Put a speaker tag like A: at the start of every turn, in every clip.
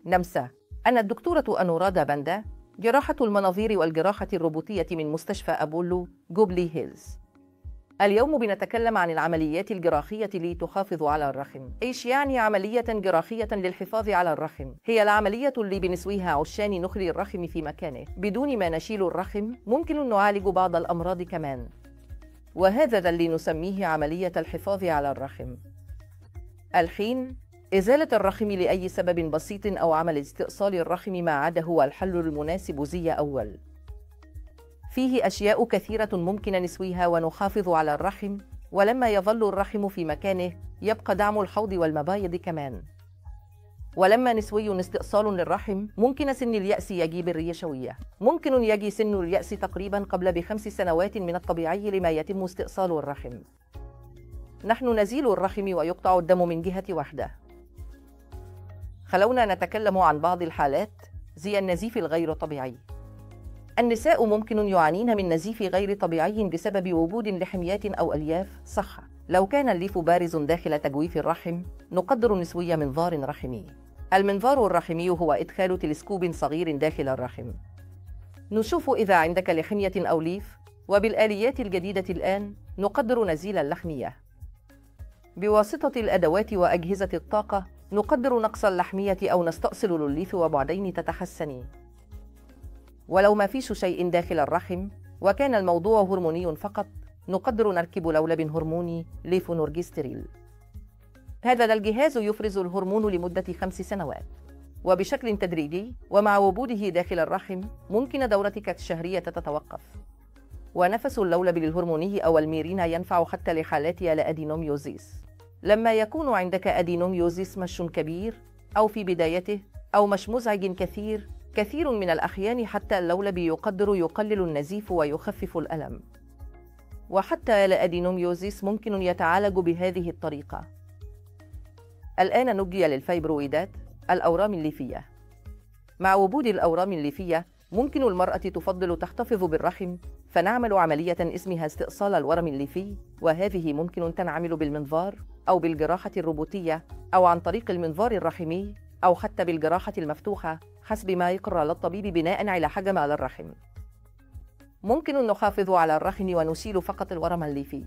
A: نمسا. أنا الدكتورة أنورادها باندا، جراحة المناظير والجراحة الروبوتية من مستشفى أبولو جوبلي هيلز. اليوم بنتكلم عن العمليات الجراحية لتحافظ على الرخم. إيش يعني عملية جراحية للحفاظ على الرخم؟ هي العملية اللي بنسويها عشان نخلي الرخم في مكانه بدون ما نشيل الرخم. ممكن نعالج بعض الأمراض كمان، وهذا اللي نسميه عملية الحفاظ على الرخم. الحين إزالة الرخم لأي سبب بسيط أو عمل استئصال الرخم ما عدا هو الحل المناسب زي أول. فيه أشياء كثيرة ممكن نسويها ونحافظ على الرخم، ولما يظل الرخم في مكانه يبقى دعم الحوض والمبايض كمان. ولما نسوي استئصال للرحم ممكن سن اليأس يجي بالريشوية. ممكن يجي سن اليأس تقريبا قبل ب5 سنوات من الطبيعي لما يتم استئصال الرحم. نحن نزيل الرخم ويقطع الدم من جهة واحدة. خلونا نتكلم عن بعض الحالات زي النزيف الغير طبيعي. النساء ممكن يعانين من نزيف غير طبيعي بسبب وجود لحميات أو ألياف. صح، لو كان الليف بارز داخل تجويف الرحم نقدر نسوي منظار رحمي. المنظار الرحمي هو إدخال تلسكوب صغير داخل الرحم. نشوف إذا عندك لحمية أو ليف، وبالآليات الجديدة الآن نقدر نزيل اللحمية. بواسطة الأدوات وأجهزة الطاقة نقدر نقص اللحمية أو نستأصل الليف وبعدين تتحسني. ولو ما فيش شيء داخل الرحم وكان الموضوع هرموني فقط نقدر نركب لولب هرموني ليفونورجستريل. هذا الجهاز يفرز الهرمون لمدة 5 سنوات، وبشكل تدريجي ومع وجوده داخل الرحم ممكن دورتك الشهرية تتوقف. ونفس اللولب الهرموني أو الميرينا ينفع حتى لحالات الأدينوميوزيس. لما يكون عندك أدينوميوزيس مش كبير أو في بدايته أو مش مزعج كثير من الأحيان حتى اللولب يقدر يقلل النزيف ويخفف الألم. وحتى الأدينوميوزيس ممكن يتعالج بهذه الطريقة. الآن نجي للفيبرويدات، الأورام الليفية. مع وجود الأورام الليفية ممكن المرأة تفضل تحتفظ بالرحم، فنعمل عملية اسمها استئصال الورم الليفي، وهذه ممكن تنعمل بالمنظار أو بالجراحة الروبوتية أو عن طريق المنظار الرحمي أو حتى بالجراحة المفتوحة حسب ما يقرر للطبيب بناء على حجم الرحم. ممكن نحافظ على الرحم ونشيل فقط الورم الليفي.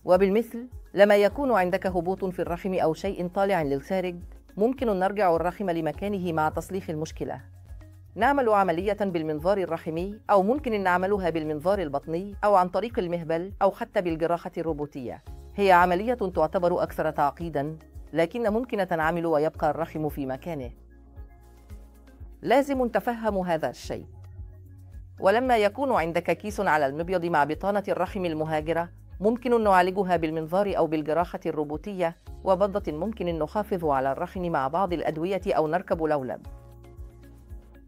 A: وبالمثل لما يكون عندك هبوط في الرحم أو شيء طالع للخارج ممكن نرجع الرحم لمكانه مع تصليح المشكلة. نعمل عملية بالمنظار الرحمي أو ممكن نعملها بالمنظار البطني أو عن طريق المهبل أو حتى بالجراحة الروبوتية. هي عملية تعتبر أكثر تعقيداً، لكن ممكن تنعمل ويبقى الرحم في مكانه. لازم نتفهم هذا الشيء. ولما يكون عندك كيس على المبيض مع بطانة الرحم المهاجرة ممكن نعالجها بالمنظار أو بالجراحة الروبوتية، وبضة ممكن نحافظ على الرحم مع بعض الأدوية أو نركب لولب.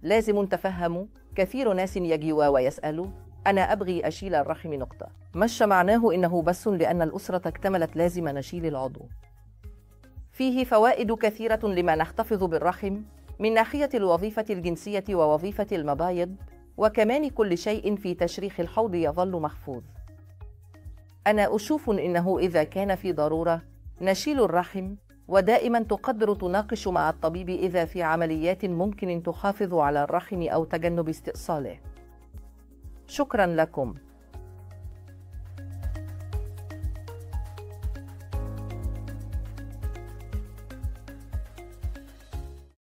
A: لازم نتفهم، كثير ناس يجوا ويسألوا أنا أبغي أشيل الرحم نقطة، مش معناه إنه بس لأن الأسرة اكتملت لازم نشيل العضو. فيه فوائد كثيرة لما نحتفظ بالرحم من ناحية الوظيفة الجنسية ووظيفة المبايض، وكمان كل شيء في تشريح الحوض يظل محفوظ. أنا أشوف إنه إذا كان في ضرورة نشيل الرحم، ودائما تقدر تناقش مع الطبيب إذا في عمليات ممكن تحافظ على الرحم أو تجنب استئصاله. شكرا لكم.